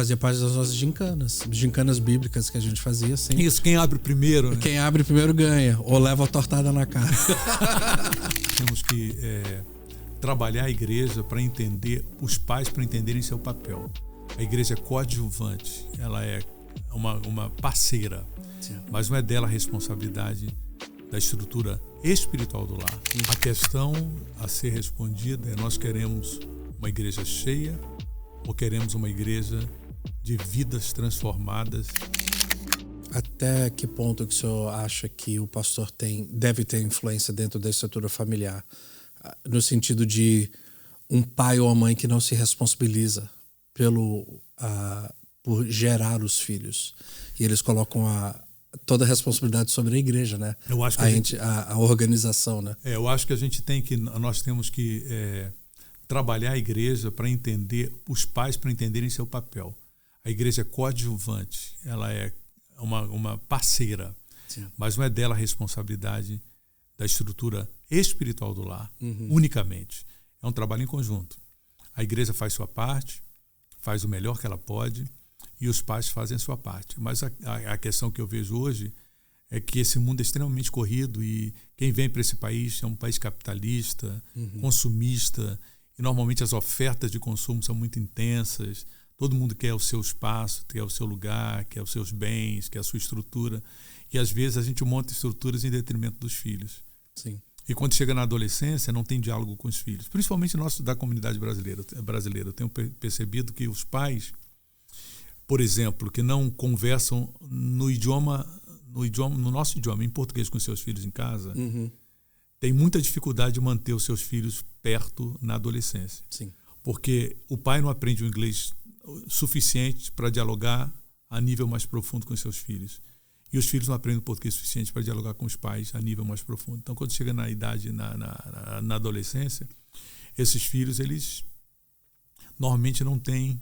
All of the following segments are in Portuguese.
Fazia parte das nossas gincanas bíblicas que a gente fazia sempre. Isso, quem abre primeiro, né? Quem abre primeiro ganha, ou leva a tortada na cara. Temos que trabalhar a igreja para entender, os pais para entenderem seu papel. A igreja é coadjuvante, ela é uma parceira, sim, mas não é dela a responsabilidade da estrutura espiritual do lar. A questão a ser respondida é: nós queremos uma igreja cheia ou queremos uma igreja de vidas transformadas? Até que ponto que o senhor acha que o pastor deve ter influência dentro da estrutura familiar? No sentido de um pai ou uma mãe que não se responsabiliza por gerar os filhos. E eles colocam toda a responsabilidade sobre a igreja, né? Eu acho que a organização, né? Eu acho que nós temos que trabalhar a igreja para entender, os pais para entenderem seu papel. A igreja é coadjuvante, ela é uma parceira, sim, mas não é dela a responsabilidade da estrutura espiritual do lar, unicamente. É um trabalho em conjunto. A igreja faz sua parte, faz o melhor que ela pode, e os pais fazem a sua parte. Mas a questão que eu vejo hoje é que esse mundo é extremamente corrido e quem vem para esse país é um país capitalista, consumista, e normalmente as ofertas de consumo são muito intensas. Todo mundo quer o seu espaço, quer o seu lugar, quer os seus bens, quer a sua estrutura. E às vezes a gente monta estruturas em detrimento dos filhos. Sim. E quando chega na adolescência, não tem diálogo com os filhos. Principalmente nós da comunidade brasileira. Eu tenho percebido que os pais, por exemplo, que não conversam no nosso idioma, em português, com seus filhos em casa, tem muita dificuldade de manter os seus filhos perto na adolescência. Sim. Porque o pai não aprende o inglês suficiente para dialogar a nível mais profundo com seus filhos. E os filhos não aprendem o português suficiente para dialogar com os pais a nível mais profundo. Então, quando chega na idade, na adolescência, esses filhos, eles normalmente não têm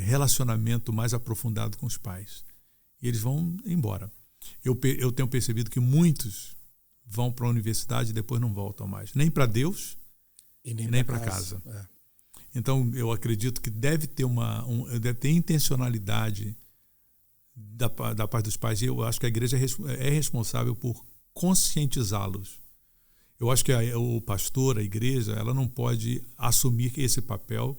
relacionamento mais aprofundado com os pais. E eles vão embora. Eu tenho percebido que muitos vão para a universidade e depois não voltam mais. Nem para Deus e nem para casa. Então, eu acredito que deve ter intencionalidade da parte dos pais, e eu acho que a igreja é responsável por conscientizá-los. Eu acho que o pastor, a igreja, ela não pode assumir esse papel,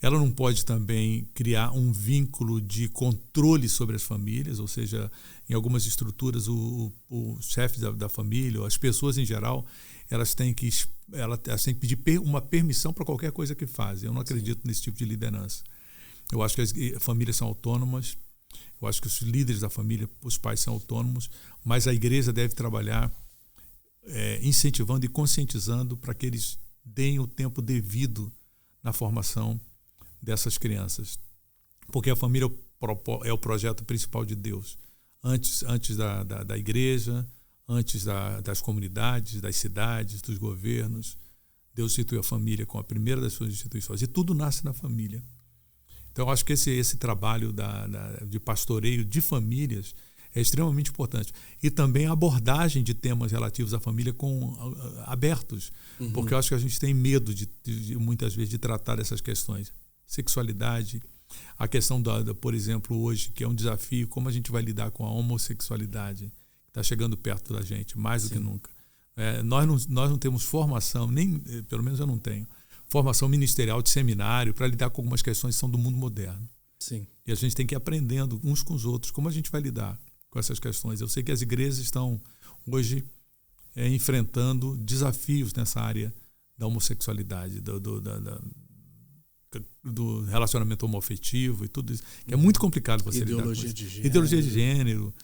ela não pode também criar um vínculo de controle sobre as famílias, ou seja, em algumas estruturas o chefe da família, ou as pessoas em geral, elas têm que pedir uma permissão para qualquer coisa que fazem. Eu não acredito nesse tipo de liderança. Eu acho que as famílias são autônomas, eu acho que os líderes da família, os pais são autônomos, mas a igreja deve trabalhar incentivando e conscientizando para que eles deem o tempo devido na formação dessas crianças. Porque a família é o projeto principal de Deus. Antes da igreja, antes das comunidades, das cidades, dos governos, Deus instituiu a família como a primeira das suas instituições. E tudo nasce na família. Então, eu acho que esse trabalho de pastoreio de famílias é extremamente importante. E também a abordagem de temas relativos à família abertos. Porque eu acho que a gente tem medo, muitas vezes, de tratar dessas questões. Sexualidade, a questão, por exemplo, hoje, que é um desafio, como a gente vai lidar com a homossexualidade, que está chegando perto da gente, mais do que nunca. Nós não temos formação, pelo menos eu não tenho, formação ministerial de seminário para lidar com algumas questões que são do mundo moderno. Sim. E a gente tem que ir aprendendo uns com os outros como a gente vai lidar com essas questões. Eu sei que as igrejas estão hoje enfrentando desafios nessa área da homossexualidade, do relacionamento homoafetivo e tudo isso, que é muito complicado você lidar com isso. Ideologia de gênero.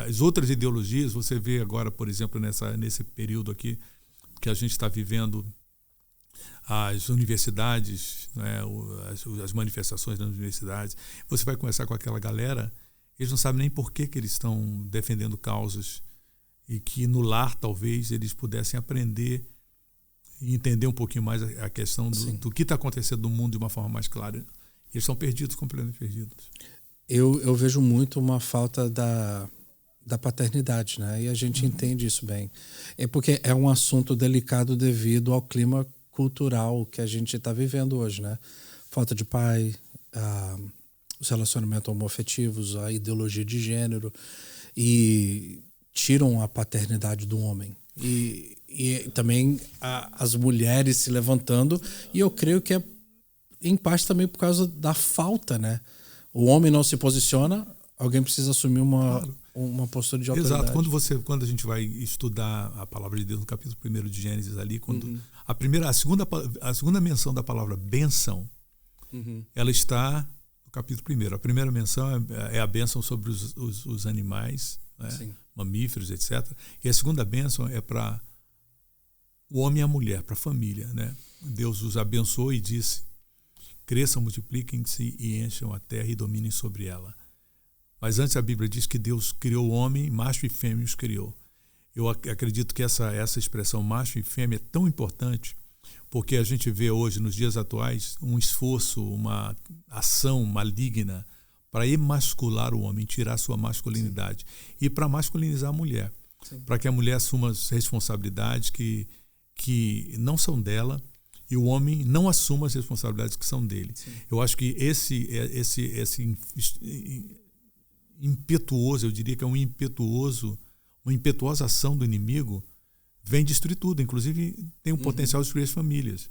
As outras ideologias, você vê agora, por exemplo, nesse período aqui que a gente está vivendo, as universidades, né, as manifestações nas universidades, você vai conversar com aquela galera, eles não sabem nem por que eles estão defendendo causas, e que no lar talvez eles pudessem aprender e entender um pouquinho mais a questão do que está acontecendo no mundo de uma forma mais clara. Eles são perdidos, completamente perdidos. Eu vejo muito uma falta da paternidade, né? E a gente entende isso bem. É porque é um assunto delicado devido ao clima cultural que a gente está vivendo hoje, né? falta de pai, os relacionamentos homoafetivos, a ideologia de gênero, e tiram a paternidade do homem. E também as mulheres se levantando, e eu creio que é em parte também por causa da falta, né? O homem não se posiciona, alguém precisa assumir uma postura de autoridade. Exato. Quando a gente vai estudar a palavra de Deus no capítulo 1 de Gênesis ali, quando a segunda menção da palavra bênção, ela está no capítulo 1. A primeira menção é a bênção sobre os animais, né? Mamíferos, etc. E a segunda bênção é para o homem e a mulher, para a família, né? Deus os abençoou e disse: cresçam, multipliquem-se e encham a terra e dominem sobre ela. Mas antes a Bíblia diz que Deus criou o homem, macho e fêmea os criou. Eu acredito que essa expressão macho e fêmea é tão importante, porque a gente vê hoje, nos dias atuais, um esforço, uma ação maligna para emascular o homem, tirar sua masculinidade. E para masculinizar a mulher. Para que a mulher assuma as responsabilidades que não são dela, e o homem não assuma as responsabilidades que são dele. Eu acho que esse impetuoso, eu diria que é uma impetuosa ação do inimigo, vem destruir tudo. Inclusive tem o potencial de destruir as famílias.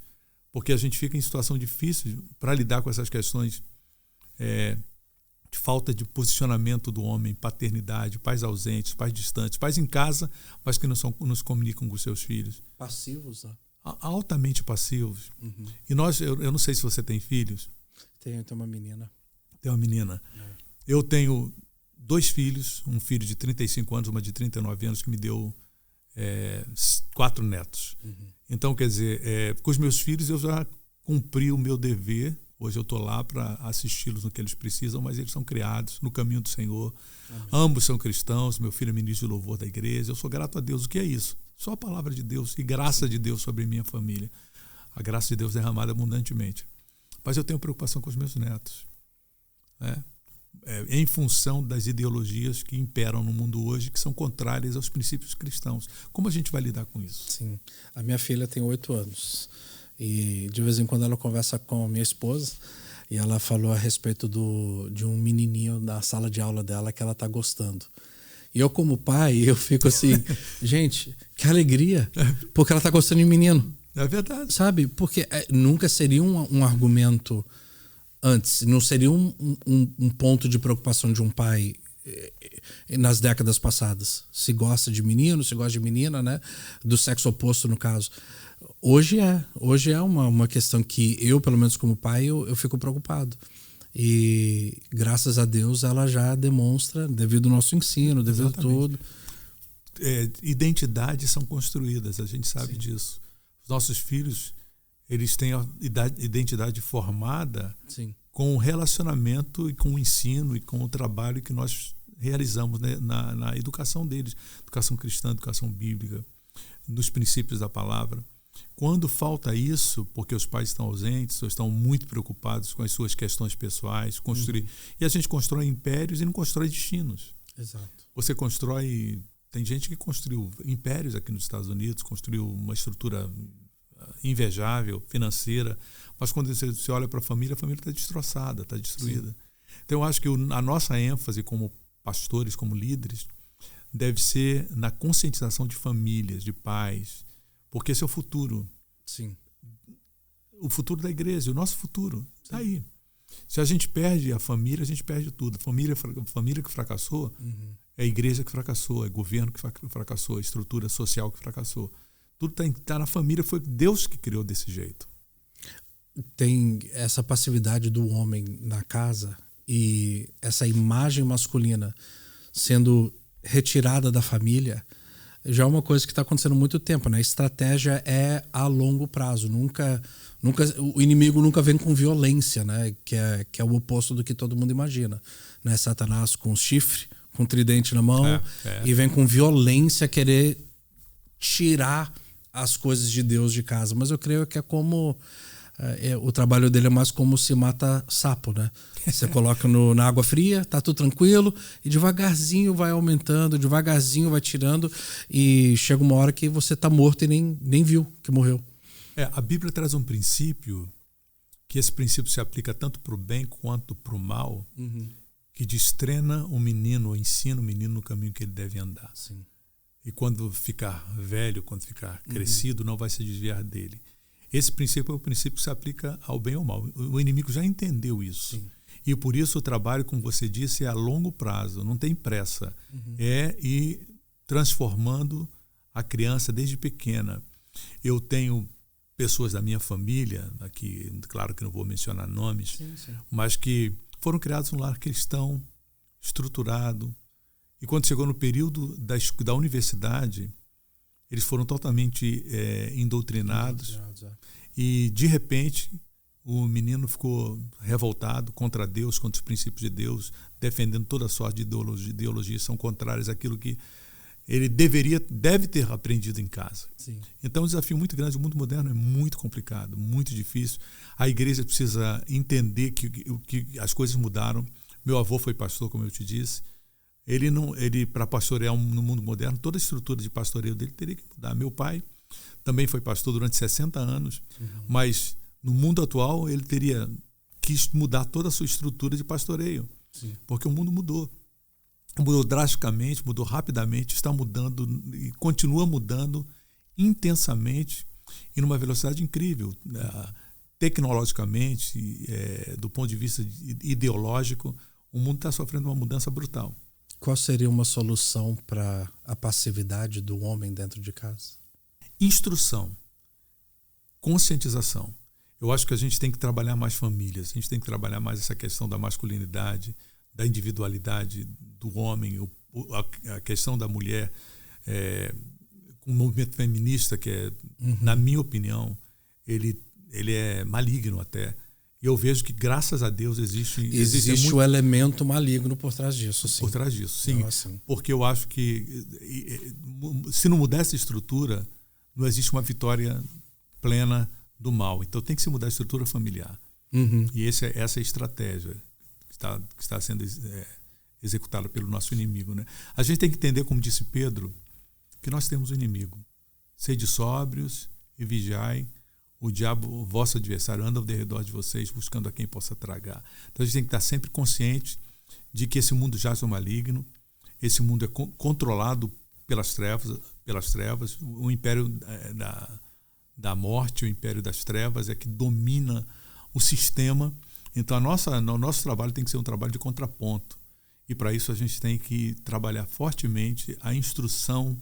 Porque a gente fica em situação difícil para lidar com essas questões de falta de posicionamento do homem, paternidade, pais ausentes, pais distantes, pais em casa, mas que não se comunicam com seus filhos. Passivos, né? Altamente passivos. E eu não sei se você tem filhos. Tenho uma menina. Tem uma menina. Eu tenho 2 filhos, um filho de 35 anos, uma de 39 anos, que me deu 4 netos. Então, quer dizer, com os meus filhos eu já cumpri o meu dever. Hoje eu estou lá para assisti-los no que eles precisam, mas eles são criados no caminho do Senhor. Amém. Ambos são cristãos, meu filho é ministro de louvor da igreja. Eu sou grato a Deus. O que é isso? Só a palavra de Deus e graça de Deus sobre minha família. A graça de Deus derramada abundantemente. Mas eu tenho preocupação com os meus netos, né? Em função das ideologias que imperam no mundo hoje, que são contrárias aos princípios cristãos. Como a gente vai lidar com isso? Sim. A minha filha tem 8 anos. E de vez em quando ela conversa com a minha esposa e ela falou a respeito de um menininho na sala de aula dela que ela está gostando. E eu, como pai, eu fico assim, gente, que alegria, porque ela está gostando de menino. É verdade. Sabe? Porque nunca seria um argumento antes, não seria um ponto de preocupação de um pai nas décadas passadas. Se gosta de menino, se gosta de menina, né? Do sexo oposto, no caso. Hoje é uma questão que eu, pelo menos como pai, eu fico preocupado. E graças a Deus ela já demonstra, devido ao nosso ensino, devido a tudo. Identidades são construídas, a gente sabe disso. Os nossos filhos, eles têm a identidade formada com o relacionamento e com o ensino e com o trabalho que nós realizamos, né, na educação deles. Educação cristã, educação bíblica, nos princípios da palavra. Quando falta isso, porque os pais estão ausentes ou estão muito preocupados com as suas questões pessoais, e a gente constrói impérios e não constrói destinos. Exato. Você constrói... Tem gente que construiu impérios aqui nos Estados Unidos, construiu uma estrutura invejável, financeira, mas quando você olha para a família está destroçada, está destruída. Sim. Então eu acho que a nossa ênfase como pastores, como líderes, deve ser na conscientização de famílias, de pais, porque esse é o futuro. Sim. O futuro da igreja, o nosso futuro. Está aí. Se a gente perde a família, a gente perde tudo. A família que fracassou, é a igreja que fracassou, é o governo que fracassou, a estrutura social que fracassou. Tudo está na família, foi Deus que criou desse jeito. Tem essa passividade do homem na casa e essa imagem masculina sendo retirada da família, já é uma coisa que está acontecendo há muito tempo, né? A estratégia é a longo prazo. O inimigo nunca vem com violência, né? Que é o oposto do que todo mundo imagina, né? Satanás com chifre, com tridente na mão, e vem com violência querer tirar as coisas de Deus de casa. Mas eu creio que é como... o trabalho dele é mais como se mata sapo, né? Você coloca na água fria, tá tudo tranquilo, e devagarzinho vai aumentando, devagarzinho vai tirando, e chega uma hora que você tá morto e nem viu que morreu. A Bíblia traz um princípio que esse princípio se aplica tanto para o bem quanto para o mal, que diz: treina o menino, ou ensina o menino no caminho que ele deve andar. Sim. E quando ficar velho, quando ficar crescido, não vai se desviar dele. Esse princípio é o princípio que se aplica ao bem ou ao mal. O inimigo já entendeu isso. Sim. E por isso o trabalho, como você disse, é a longo prazo, não tem pressa. É ir transformando a criança desde pequena. Eu tenho pessoas da minha família, aqui, claro que não vou mencionar nomes, mas que foram criados num lar cristão, estruturado. E quando chegou no período da universidade, eles foram totalmente indoutrinados. E, de repente, o menino ficou revoltado contra Deus, contra os princípios de Deus, defendendo toda sorte de ideologias que são contrárias àquilo que ele deve ter aprendido em casa. Sim. Então, é um desafio muito grande. O mundo moderno é muito complicado, muito difícil. A igreja precisa entender que as coisas mudaram. Meu avô foi pastor, como eu te disse. Ele para pastorear no mundo moderno, toda a estrutura de pastoreio dele teria que mudar. Meu pai também foi pastor durante 60 anos, mas no mundo atual ele quis mudar toda a sua estrutura de pastoreio, porque o mundo mudou. Mudou drasticamente, mudou rapidamente, está mudando e continua mudando intensamente e numa velocidade incrível. Tecnologicamente, do ponto de vista ideológico, o mundo está sofrendo uma mudança brutal. Qual seria uma solução para a passividade do homem dentro de casa? Instrução, conscientização. Eu acho que a gente tem que trabalhar mais famílias, a gente tem que trabalhar mais essa questão da masculinidade, da individualidade do homem, a questão da mulher, com o movimento feminista, que é, na minha opinião, ele é maligno até. E eu vejo que, graças a Deus, existe o elemento maligno por trás disso, sim. Por trás disso, sim. Assim. Porque eu acho que, se não mudar essa estrutura, não existe uma vitória plena do mal. Então tem que se mudar a estrutura familiar. E essa é a estratégia que está sendo executada pelo nosso inimigo, né? A gente tem que entender, como disse Pedro, que nós temos um inimigo. Sede sóbrios e vigiai. O diabo, o vosso adversário, anda ao derredor de vocês, buscando a quem possa tragar. Então a gente tem que estar sempre consciente de que esse mundo jaz no maligno, esse mundo é controlado pelas trevas, o império da morte, o império das trevas é que domina o sistema. Então o nosso trabalho tem que ser um trabalho de contraponto. E para isso a gente tem que trabalhar fortemente a instrução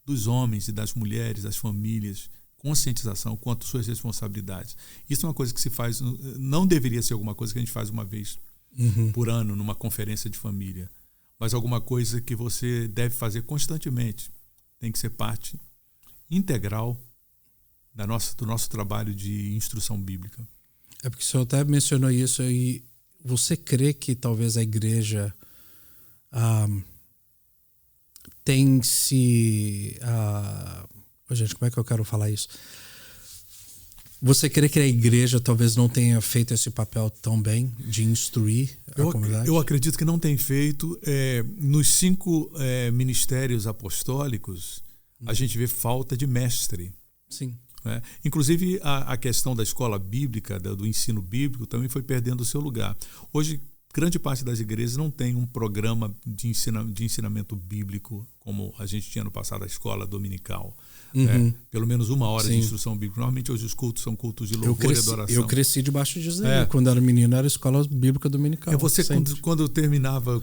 dos homens e das mulheres, das famílias, conscientização quanto às suas responsabilidades. Isso é uma coisa que se faz, não deveria ser alguma coisa que a gente faz uma vez por ano numa conferência de família, mas alguma coisa que você deve fazer constantemente. Tem que ser parte integral do nosso trabalho de instrução bíblica. É porque o senhor até mencionou isso e você crê que talvez a igreja tem se... gente, como é que eu quero falar isso? Você crê que a igreja talvez não tenha feito esse papel tão bem de instruir a comunidade? Eu acredito que não tem feito. Nos 5 ministérios apostólicos, a gente vê falta de mestre. Sim. Inclusive, a questão da escola bíblica, do ensino bíblico, também foi perdendo o seu lugar. Hoje, grande parte das igrejas não tem um programa de ensinamento bíblico como a gente tinha no passado, a escola dominical. Pelo menos 1 hora de instrução bíblica. Normalmente hoje os cultos são cultos de louvor e adoração. Eu cresci debaixo disso. Quando era menino era escola bíblica dominical. Você, quando terminava,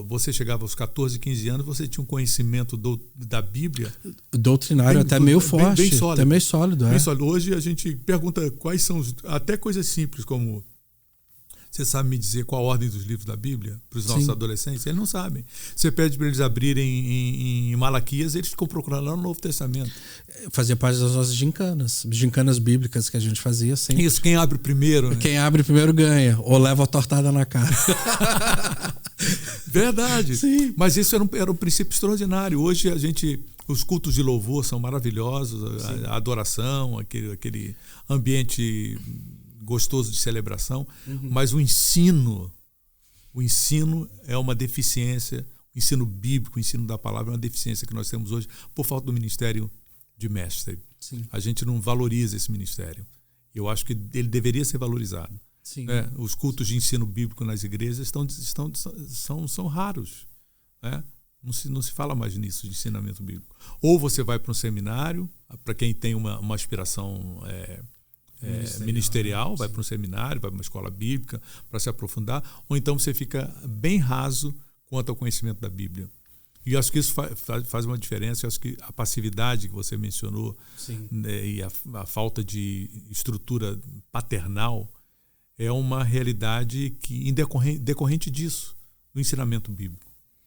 você chegava aos 14, 15 anos, você tinha um conhecimento da Bíblia. Doutrinário até meio forte. Bem sólido. Até meio sólido. Bem sólido. Hoje a gente pergunta quais são, até coisas simples como... Você sabe me dizer qual a ordem dos livros da Bíblia para os nossos adolescentes? Eles não sabem. Você pede para eles abrirem em Malaquias, eles ficam procurando lá no Novo Testamento. Fazia parte das nossas gincanas bíblicas que a gente fazia sempre. Isso, quem abre primeiro. Né? Quem abre primeiro ganha, ou leva a tortada na cara. Verdade. Sim. Mas isso era um princípio extraordinário. Hoje os cultos de louvor são maravilhosos, a adoração, aquele ambiente gostoso de celebração, mas o ensino é uma deficiência, o ensino bíblico, o ensino da palavra é uma deficiência que nós temos hoje por falta do ministério de mestre. Sim. A gente não valoriza esse ministério. Eu acho que ele deveria ser valorizado. Sim. Os cultos de ensino bíblico nas igrejas são raros. Né? Não se fala mais nisso, de ensinamento bíblico. Ou você vai para um seminário, para quem tem uma aspiração ministerial, vai para um seminário, vai para uma escola bíblica para se aprofundar, ou então você fica bem raso quanto ao conhecimento da Bíblia. E eu acho que isso faz uma diferença. Eu acho que a passividade que você mencionou, né, e a falta de estrutura paternal é uma realidade que decorrente disso, do ensinamento bíblico.